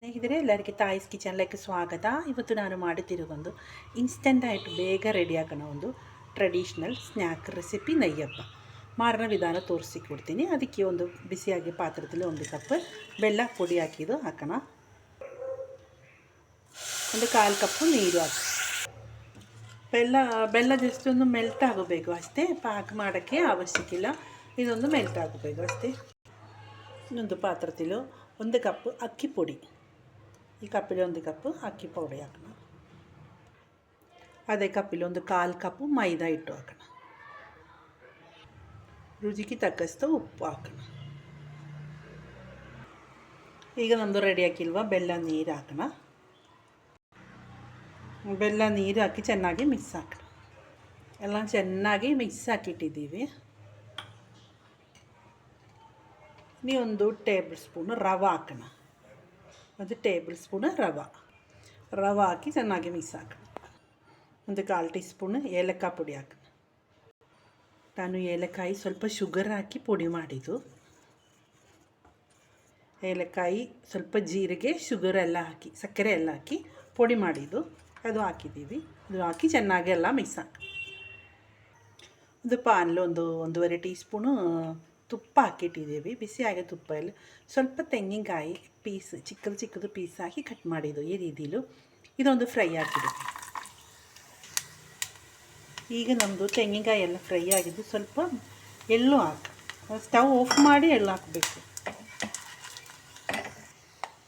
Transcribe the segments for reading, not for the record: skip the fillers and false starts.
ಸ್ನೇಹಿತರೆ ಎಲ್ಲರಿಗೆ ತಾಯಿಸ್ ಕಿಚನ್ലേക്ക് ಸ್ವಾಗತ. ಇವತ್ತು ನಾನು ಮಾಡುತ್ತಿರುವುದೊಂದು ಇನ್ಸ್ಟೆಂಟಾയിട്ട് ಬೇಗ ರೆಡಿಯಾಗೋಣ ಒಂದು ಟ್ರೆಡಿಷ್ನಲ್ ಸ್ನ್ಯಾಕ್ ರೆಸಿಪಿ ನಯ್ಯಪ್ಪ. ಮಾರನ ವಿಧಾನ ತೋರಿಸಿಕೊಡ್ತೀನಿ. ಅದಕ್ಕೆ ಒಂದು ಬಿಸಿಯಾಗಿ ಪಾತ್ರದಲ್ಲಿ 1 ಕಪ್ ಬೆಲ್ಲ ಪುಡಿ ಹಾಕಿದ್ದು ಹಾಕೋಣ. 1/4 ಕಪ್ ನೀರು ಹಾಕಿ. ಬೆಲ್ಲ ಜಸ್ಟ್ ಒಂದು ಮೆಲ್ಟ್ ಆಗಬೇಕು ಅಷ್ಟೇ, ಪಾಕ ಮಾಡೋಕ್ಕೆ ಅವಶ್ಯಕ ಇಲ್ಲ. ಇದೊಂದು ಮೆಲ್ಟ್ ಆಗಬೇಕು ಅಷ್ಟೇ. ಇನ್ನೊಂದು ಪಾತ್ರದಲ್ಲಿ 1 ಕಪ್ ಅಕ್ಕಿ ಪುಡಿ, ಈ ಕಪ್ಪಿಗೆ 1 ಕಪ್ ಅಕ್ಕಿ ಪೌಡಿ ಹಾಕೋಣ. ಅದೇ ಕಪ್ಪಿಗೆ 1/4 ಕಪ್ ಮೈದಾ ಹಿಟ್ಟು ಹಾಕೋಣ. ರುಚಿಗೆ ತಕ್ಕಷ್ಟು ಉಪ್ಪು ಹಾಕೋಣ. ಈಗ ನಮ್ಮದು ರೆಡಿ ಹಾಕಿಲ್ವಾ, ಬೆಲ್ಲ ನೀರು ಹಾಕೋಣ. ಬೆಲ್ಲ ನೀರು ಹಾಕಿ ಚೆನ್ನಾಗಿ ಮಿಕ್ಸ್ ಹಾಕೋಣ. ಎಲ್ಲ ಚೆನ್ನಾಗಿ ಮಿಕ್ಸ್ ಹಾಕಿಟ್ಟಿದ್ದೀವಿ. ನೀವು 1 ಟೇಬಲ್ ಸ್ಪೂನು ರವೆ ಹಾಕೋಣ. 1 ಟೇಬಲ್ ಸ್ಪೂನ್ ರವೆ ಹಾಕಿ ಚೆನ್ನಾಗಿ ಮಿಕ್ಸ್ ಹಾಕೋಣ. 1/4 ಟೀ ಸ್ಪೂನ್ ಏಲಕ್ಕಾಯಿ ಪುಡಿ ಹಾಕೋಣ. ನಾನು ಏಲಕ್ಕಾಯಿ ಸ್ವಲ್ಪ ಶುಗರ್ ಹಾಕಿ ಪುಡಿ ಮಾಡಿದ್ದು. ಏಲಕ್ಕಾಯಿ ಸ್ವಲ್ಪ ಜೀರಿಗೆ ಶುಗರ್ ಎಲ್ಲ ಹಾಕಿ ಸಕ್ಕರೆ ಎಲ್ಲ ಹಾಕಿ ಪುಡಿ ಮಾಡಿದ್ದು, ಅದು ಹಾಕಿದ್ದೀವಿ. ಅದು ಹಾಕಿ ಚೆನ್ನಾಗಿ ಎಲ್ಲ ಮಿಕ್ಸ್ ಹಾಕಿ ಒಂದು ಪಾನಲ್ಲಿ 1.5 ಟೀ ಸ್ಪೂನು ತುಪ್ಪ ಹಾಕಿಟ್ಟಿದ್ದೀವಿ. ಬಿಸಿಯಾಗಿ ತುಪ್ಪದಲ್ಲಿ ಸ್ವಲ್ಪ ತೆಂಗಿನಕಾಯಿ ಪೀಸ್ ಚಿಕ್ಕದು ಪೀಸ್ ಹಾಕಿ ಕಟ್ ಮಾಡಿದ್ದು ಈ ರೀತಿಲು ಇದೊಂದು ಫ್ರೈ ಹಾಕಿದ್ದು. ಈಗ ನಮ್ಮದು ತೆಂಗಿನಕಾಯಿ ಎಲ್ಲ ಫ್ರೈ ಆಗಿದ್ದು, ಸ್ವಲ್ಪ ಎಳ್ಳು ಹಾಕಿ ಸ್ಟವ್ ಆಫ್ ಮಾಡಿ ಎಳ್ಳು ಹಾಕಬೇಕು.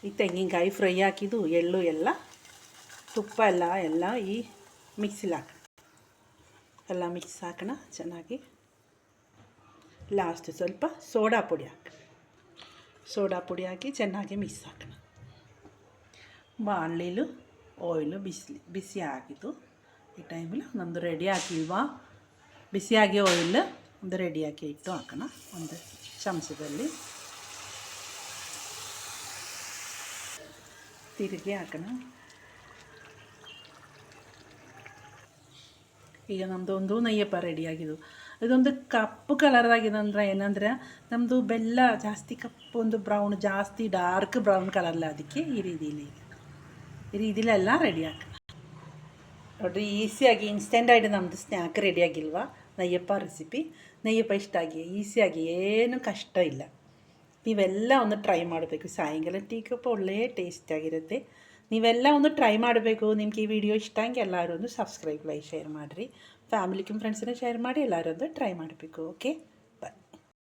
ಈ ತೆಂಗಿನಕಾಯಿ ಫ್ರೈ ಹಾಕಿದ್ದು ಎಳ್ಳು ಎಲ್ಲ ತುಪ್ಪ ಎಲ್ಲ ಈ ಮಿಕ್ಸಿಲಿ ಹಾಕೋಣ. ಎಲ್ಲ ಮಿಕ್ಸ್ ಹಾಕೋಣ ಚೆನ್ನಾಗಿ. ಲಾಸ್ಟ್ ಸ್ವಲ್ಪ ಸೋಡಾ ಪುಡಿ ಹಾಕಿ ಚೆನ್ನಾಗಿ ಮಿಕ್ಸ್ ಹಾಕೋಣ. ಬಾಣಲಿಲು ಆಯಿಲು ಬಿಸಿ ಆಗಿದ್ದು ಈ ಟೈಮಲ್ಲಿ ನಮ್ಮದು ರೆಡಿ ಹಾಕಿಲ್ವಾ, ಬಿಸಿಯಾಗಿ ಆಯಿಲ್ ಒಂದು ರೆಡಿಯಾಗಿ ಇಟ್ಟು ಹಾಕೋಣ. ಒಂದು ಚಮಚದಲ್ಲಿ ತಿರುಗಿ ಹಾಕೋಣ. ಈಗ ನಮ್ಮದು ಒಂದು ನಯ್ಯಪ್ಪ ರೆಡಿಯಾಗಿದ್ದು. ಇದೊಂದು ಕಪ್ಪು ಕಲರಾಗಿದೆ ಅಂದರೆ ಏನಂದರೆ ನಮ್ಮದು ಬೆಲ್ಲ ಜಾಸ್ತಿ ಕಪ್ಪು, ಒಂದು ಬ್ರೌನ್ ಜಾಸ್ತಿ ಡಾರ್ಕ್ ಬ್ರೌನ್ ಕಲರ್ಲ, ಅದಕ್ಕೆ ಈ ರೀತಿಲೆಲ್ಲ ರೆಡಿ ಹಾಕೋಣ. ನೋಡಿರಿ, ಈಸಿಯಾಗಿ ಇನ್ಸ್ಟೆಂಟಾಗಿ ನಮ್ಮದು ಸ್ನ್ಯಾಕ್ ರೆಡಿಯಾಗಿಲ್ವಾ ನಯ್ಯಪ್ಪ ರೆಸಿಪಿ. ನಯ್ಯಪ್ಪ ಇಷ್ಟ ಆಗಿ ಈಸಿಯಾಗಿ, ಏನು ಕಷ್ಟ ಇಲ್ಲ. ನೀವೆಲ್ಲ ಒಂದು ಟ್ರೈ ಮಾಡಬೇಕು. ಸಾಯಂಕಾಲ ಟೀ ಕಪ್ ಒಳ್ಳೆ ಟೇಸ್ಟಿಯಾಗಿರುತ್ತೆ. ನೀವೆಲ್ಲ ಒಂದು ಟ್ರೈ ಮಾಡಬೇಕು. ನಿಮ್ಗೆ ಈ ವಿಡಿಯೋ ಇಷ್ಟ ಹಂಗೆ ಎಲ್ಲರೂ ಒಂದು ಸಬ್ಸ್ಕ್ರೈಬ್ ಲೈಕ್ ಶೇರ್ ಮಾಡಿರಿ. ಫ್ಯಾಮಿಲಿಗೆ ಫ್ರೆಂಡ್ಸನ್ನ ಶೇರ್ ಮಾಡಿ ಎಲ್ಲರೂ ಒಂದು ಟ್ರೈ ಮಾಡಬೇಕು. ಓಕೆ.